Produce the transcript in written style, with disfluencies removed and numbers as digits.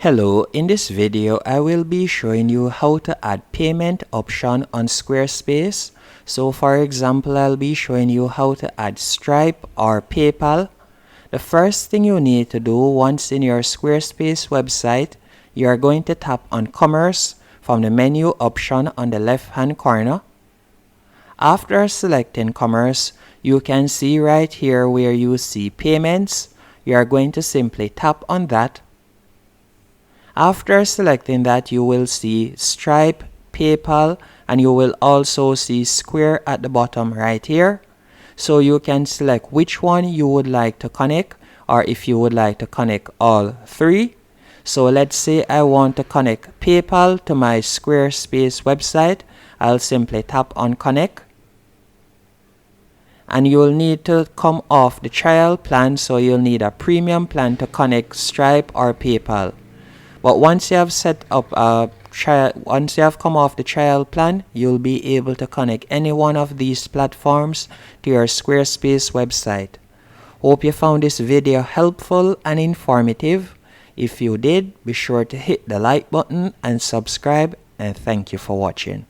Hello, in this video I will be showing you how to add payment option on Squarespace. So for example, I'll be showing you how to add Stripe or PayPal. The first thing you need to do once in your Squarespace website, you are going to tap on Commerce from the menu option on the left hand corner. After selecting Commerce, you can see right here where you see Payments. You are going to simply tap on that. After selecting that, you will see Stripe, PayPal, and you will also see Square at the bottom right here. So you can select which one you would like to connect, or if you would like to connect all three. So let's say I want to connect PayPal to my Squarespace website. I'll simply tap on Connect. And you'll need to come off the trial plan, so you'll need a premium plan to connect Stripe or PayPal. But once you have set up once you have come off the trial plan, you'll be able to connect any one of these platforms to your Squarespace website. Hope you found this video helpful and informative. If you did, be sure to hit the like button and subscribe, and thank you for watching.